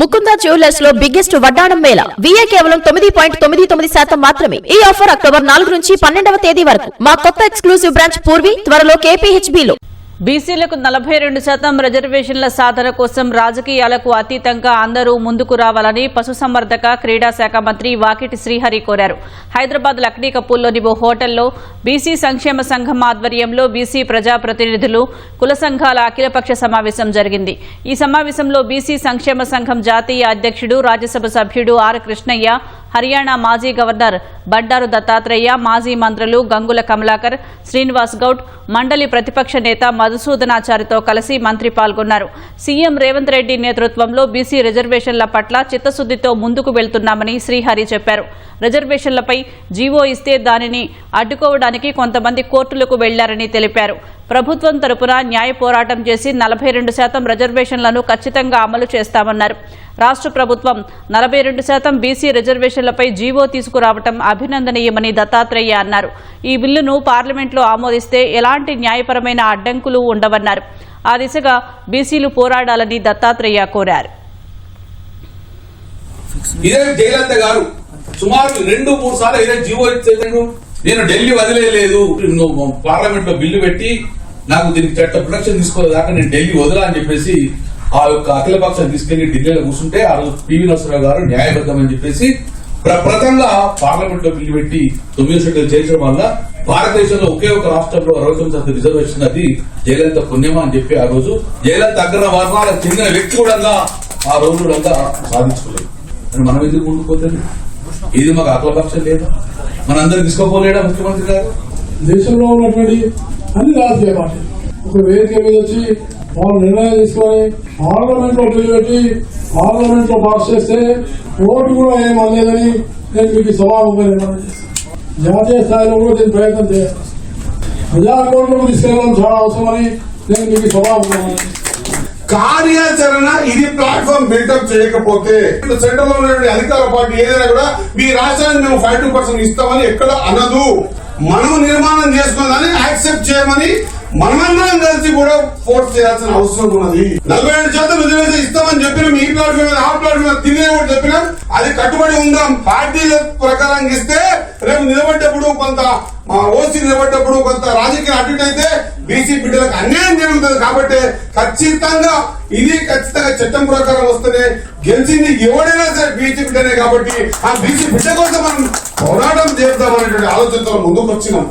Mukunda jewellers లో biggest వడ్డాణం Mela VA కేవలం 9.99% మాత్రమే. ఈ ఆఫర్ అక్టోబర్ 4 నుంచి 12వ తేదీ వరకు. మా కొత్త ఎక్స్క్లూసివ్ బ్రాంచ్ పూర్వి త్వరలో KPHB లో. బీసీలకు 42% రిజర్వేషన్ల సాధన కోసం రాజకీయాలకు అతీతంగా అందరూ ముందుకు రావాలని పశుసంవర్ధక క్రీడా శాఖ మంత్రి వాకిటి శ్రీహరి కోరారు. హైదరాబాద్ లక్డీ కపూల్లోని ఓ హోటల్లో బీసీ సంక్షేమ సంఘం ఆధ్వర్యంలో బీసీ ప్రజాప్రతినిధులు కుల సంఘాల అఖిలపక్ష సమావేశం జరిగింది. ఈ సమావేశంలో బీసీ సంక్షేమ సంఘం జాతీయ అధ్యక్షుడు రాజ్యసభ సభ్యుడు ఆర్ కృష్ణయ్య, హర్యానా మాజీ గవర్నర్ బండారు దత్తాత్రేయ, మాజీ మంత్రులు గంగుల కమలాకర్, శ్రీనివాస్ గౌడ్, మండలి ప్రతిపక్ష నేత మధుసూదనాచారితో కలిసి మంత్రి పాల్గొన్నారు. సీఎం రేవంత్ రెడ్డి నేతృత్వంలో బీసీ రిజర్వేషన్ల పట్ల చిత్తశుద్దితో ముందుకు వెళ్తున్నామని శ్రీహరి చెప్పారు. రిజర్వేషన్లపై జీవో ఇస్తే దానిని అడ్డుకోవడానికి కొంతమంది కోర్టులకు వెళ్లారని తెలిపారు. ప్రభుత్వం తరపున న్యాయ పోరాటం చేసి 42% రిజర్వేషన్లను ఖచ్చితంగా అమలు చేస్తామన్నారు. రాష్ట్ర ప్రభుత్వం 42% బీసీ రిజర్వేషన్లపై జీవో తీసుకురావడం అభినందనీయమని దత్తాత్రేయ అన్నారు. ఈ బిల్లును పార్లమెంట్లో ఆమోదిస్తే ఎలాంటి న్యాయపరమైన అడ్డంకులు ఉండవన్నారు. ఆ దిశగా బీసీలు పోరాడాలని దత్తాత్రేయ కోరారు. సుమారు 2-3 సార్లు ఏదైనా జీవో ఇచ్చేందుకు నేను ఢిల్లీ వదిలేదు. పార్లమెంట్ లో బిల్లు పెట్టి నాకు దీనికి చట్ట ప్రొటెక్షన్ తీసుకోలేదాకా నేను ఢిల్లీ వదలా అని చెప్పేసి ఆ యొక్క అఖిలపక్షం తీసుకెళ్లి ఢిల్లీలో కూర్చుంటే ఆ రోజు పివి నరసింహరావు గారు న్యాయబద్దమని చెప్పేసి ప్రప్రథంగా పార్లమెంట్ లో బిల్లు పెట్టి 9 సీట్లు చేర్చడం వల్ల భారతదేశంలో ఒకే ఒక రాష్ట్రంలో 69% రిజర్వేషన్ అది జయలలిత పుణ్యమా అని చెప్పి ఆ రోజు జయలలిత అగ్ర వర్ణాలకు చెందిన వ్యక్తి కూడా ఆ రోజు కూడా సాధించుకోలేదు. మనం ఎందుకు ముందుకుపోతుంది? ఇది మాకు అఖిలపక్షం లేదా? మనందరూ తీసుకోపోలేడా ముఖ్యమంత్రి గారు? దేశంలో ఉన్నటువంటి అన్ని రాజకీయ పార్టీలు ఒక వేదిక మీద వచ్చి వాళ్ళు నిర్ణయం తీసుకొని పార్లమెంట్ లో బిల్లు పెట్టి పార్లమెంట్ లో పాస్ చేస్తే ఓటు కూడా ఏం అనలేదని నేను మీకు సభాముఖంగా నిర్ణయం చేస్తాను. జాతీయ స్థాయిలో కూడా దీని ప్రయత్నం చేయాలి. ప్రజాకోట్లకు తీసుకెళ్ళడం చాలా అవసరమని నేను మీకు సభాముఖంగా కార్యాచరణ ఇది ప్లాట్ఫామ్ బిల్డప్ చేయకపోతే సెంట్రల్ లో ఉన్నటువంటి అధికార పార్టీ ఏదైనా కూడా మీ రాష్ట్రానికి మేము 52% ఇస్తామని ఎక్కడ అనదు. మనం నిర్మాణం చేసుకున్నదాన్ని యాక్సెప్ట్ చేయమని మనమందరం కలిసి కూడా ఫోర్స్ చేయాల్సిన అవసరం ఉన్నది. 47% రిజర్వేషన్ ఇస్తామని చెప్పిన మీ ప్లాట్ఫామ్ మీద ఆ ప్లాట్ఫామ్ మీద తిరిగి కూడా చెప్పినా అది కట్టుబడి ఉందాం. పార్టీల ప్రకారం ఇస్తే రేపు నిలబడ్డప్పుడు కొంత ఓసీ నిలబడ్డప్పుడు కొంత రాజకీయ అడ్డు అయితే బీసీ బిడ్డలకు అన్యాయం జరుగుతుంది. కాబట్టి ఖచ్చితంగా చట్టం ప్రకారం వస్తేనే గెలిచింది ఎవడైనా సరే బీసీ బిడ్డనే. కాబట్టి ఆ బీసీ బిడ్డ కోసం మనం పోరాటం చేద్దామనేటువంటి ఆలోచనతో ముందుకు వచ్చినాం.